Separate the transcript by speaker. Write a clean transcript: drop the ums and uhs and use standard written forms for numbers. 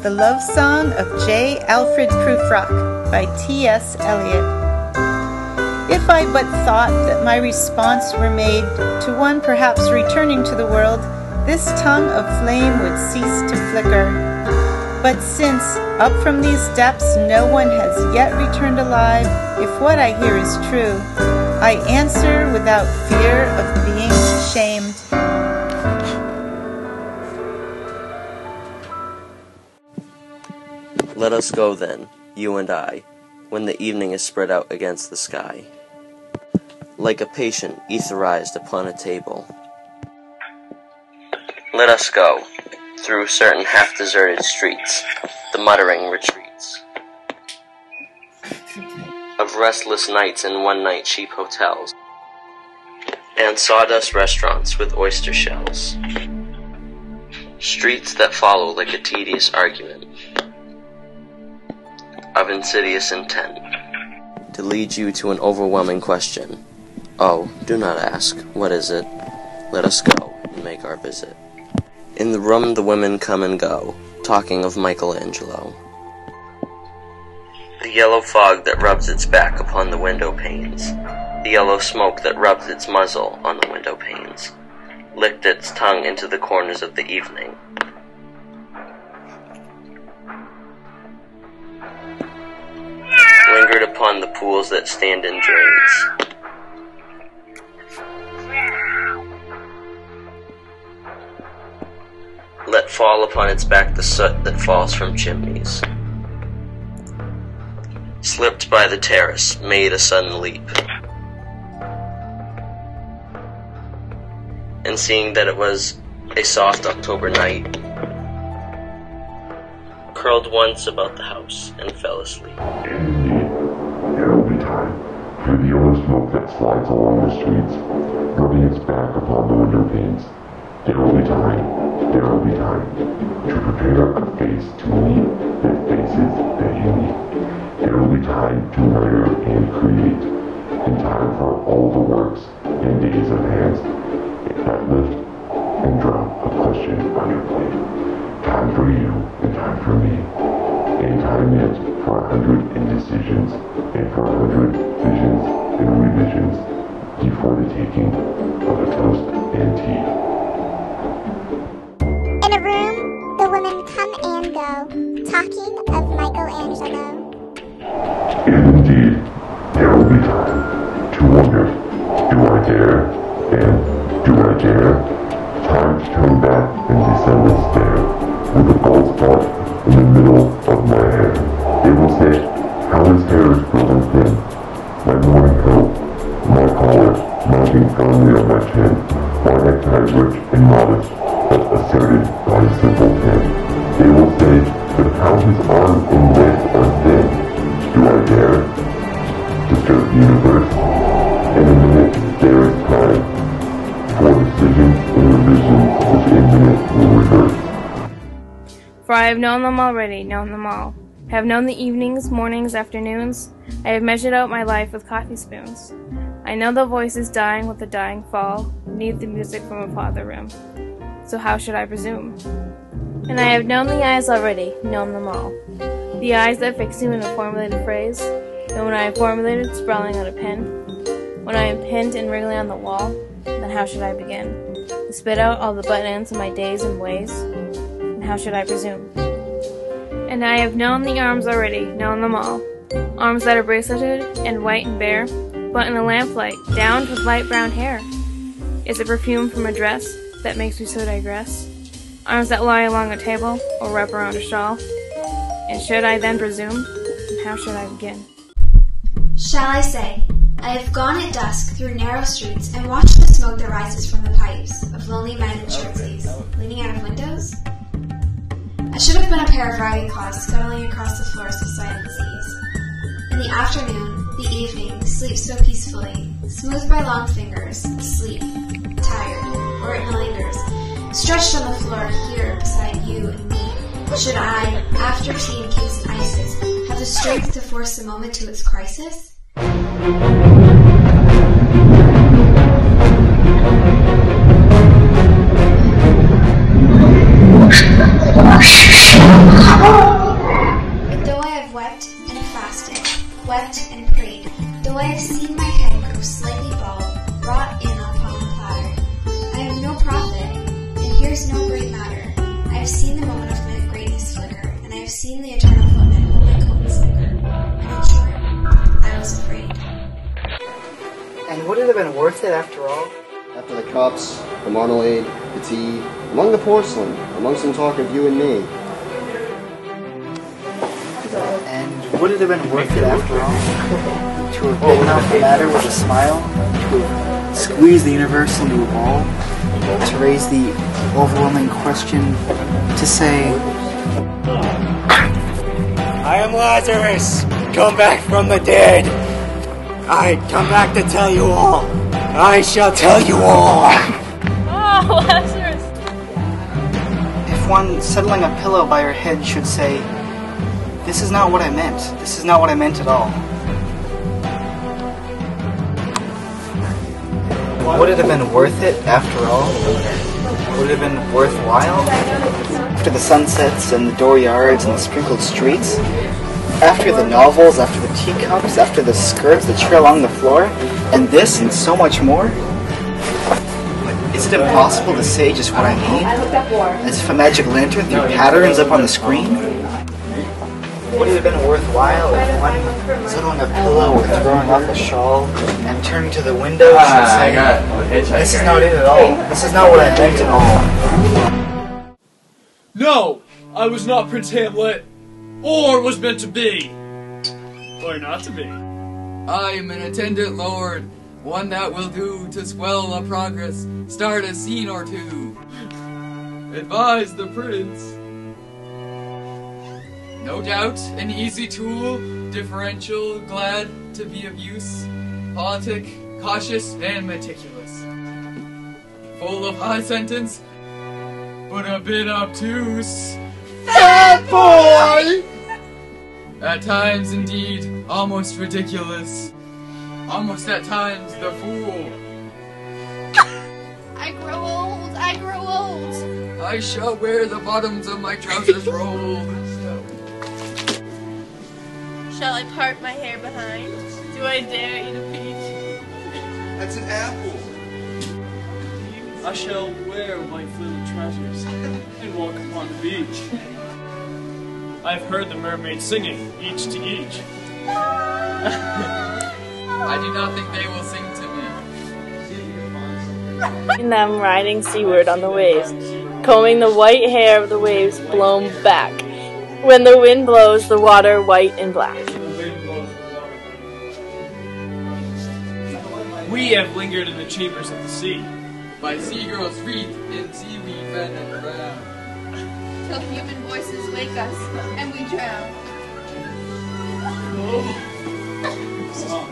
Speaker 1: The Love Song of J. Alfred Prufrock by T.S. Eliot. If I but thought that my response were made to one perhaps returning to the world, this tongue of flame would cease to flicker. But since, up from these depths, no one has yet returned alive, if what I hear is true, I answer without fear of being shamed.
Speaker 2: Let us go then, you and I, when the evening is spread out against the sky, like a patient etherized upon a table. Let us go, through certain half-deserted streets, the muttering retreats of restless nights and one-night cheap hotels, and sawdust restaurants with oyster shells. Streets that follow like a tedious argument of insidious intent, to lead you to an overwhelming question. Oh, do not ask, what is it? Let us go and make our visit. In the room the women come and go, talking of Michelangelo. The yellow fog that rubs its back upon the window panes, the yellow smoke that rubs its muzzle on the window panes, licked its tongue into the corners of the evening. Lingered upon the pools that stand in drains. Let fall upon its back the soot that falls from chimneys. Slipped by the terrace, made a sudden leap. And seeing that it was a soft October night, curled once about the house and fell asleep.
Speaker 3: There will be time for the yellow smoke that slides along the streets, rubbing its back upon the window panes. There will be time to prepare a face to meet the faces that you meet. There will be time to murder and create, and time for all the works and days of hands that lift and drop a question on your plate. Time for you and time for me, and time yet for 100 indecisions and for 100 visions and revisions before the taking of a toast and tea.
Speaker 4: In a room, the women come and go, talking of Michelangelo.
Speaker 3: And indeed, there will be time to wonder, do I dare, and do I dare? Time to turn back and descend and stare, with a bald spot in the middle of my hair. They will say, how his hair is growing thin. My morning coat, my collar, mounting firmly on my chin, my necktie rich and modest, but asserted by a simple pen. They will say, but how his arms and legs are thin. Do I dare disturb the universe? In a minute, there is time for decisions and revisions which infinite will reverse.
Speaker 5: For I have known them already, known them all. I have known the evenings, mornings, afternoons. I have measured out my life with coffee spoons. I know the voices dying with the dying fall, beneath the music from a farther room. So how should I presume? And I have known the eyes already, known them all. The eyes that fix you in a formulated phrase, and when I have formulated, sprawling on a pen. When I am pinned and wriggling on the wall, then how should I begin? To spit out all the butt-ends of my days and ways? And how should I presume? And I have known the arms already, known them all. Arms that are braceleted and white and bare, but in the lamplight, downed with light brown hair. Is it perfume from a dress that makes me so digress? Arms that lie along a table or wrap around a shawl? And should I then presume? And how should I begin?
Speaker 6: Shall I say, I have gone at dusk through narrow streets and watched the smoke that rises from the pipes of lonely men in shirt sleeves, leaning out of windows? I should have been a pair of ragged claws scuttling across the floors of silent seas. In the afternoon, the evening, sleeps so peacefully, smoothed by long fingers, asleep, tired, or it lingers, stretched on the floor here beside you and me. Should I, after tea and cakes and ices, have the strength to force the moment to its crisis?
Speaker 7: And would it have been worth it after all?
Speaker 8: After the cups, the marmalade, the tea, among the porcelain, among some talk of you and me.
Speaker 7: And would it have been worth it after all? To have bitten off the matter with a smile? To have squeezed the universe into a ball? To raise the overwhelming question? To say,
Speaker 9: I am Lazarus, come back from the dead. I come back to tell you all. I shall tell you all.
Speaker 5: Oh, Lazarus!
Speaker 7: if one settling a pillow by her head should say, "This is not what I meant. This is not what I meant at all." Would it have been worth it after all? Would it have been worthwhile? After the sunsets and the dooryards and the sprinkled streets? After the novels, after the teacups, after the skirts that trail along the floor? And this and so much more? Is it impossible to say just what I mean? As if a magic lantern threw patterns up on the screen? Would it have been worthwhile if one settling a pillow or throwing off a shawl and turning to the window should say, "This is not it at all. This is not what I meant at all"?
Speaker 10: No, I was not Prince Hamlet, or was meant to be, or not to be.
Speaker 11: I am an attendant lord, one that will do to swell a progress, start a scene or two. Advise the prince. No doubt, an easy tool, differential, glad to be of use, politic, cautious, and meticulous. Full of high sentence, but a bit obtuse.
Speaker 9: Bad boy!
Speaker 11: At times, indeed, almost ridiculous. Almost at times, the fool.
Speaker 12: I grow old, I grow old.
Speaker 11: I shall wear the bottoms of my trousers rolled.
Speaker 12: Shall I part my hair behind? Do I dare eat a peach?
Speaker 9: That's an apple.
Speaker 10: I shall wear white fluted trousers and walk upon the beach. I've heard the mermaids singing, each to each.
Speaker 11: I do not think they will sing to me.
Speaker 5: In them riding seaward on the waves, combing the white hair of the waves blown back. When the wind blows, the water white and black.
Speaker 10: We have lingered in the chambers of the sea.
Speaker 11: By seagulls wreathed in seaweed red and brown.
Speaker 12: Till human voices wake us, and we drown.
Speaker 10: Oh.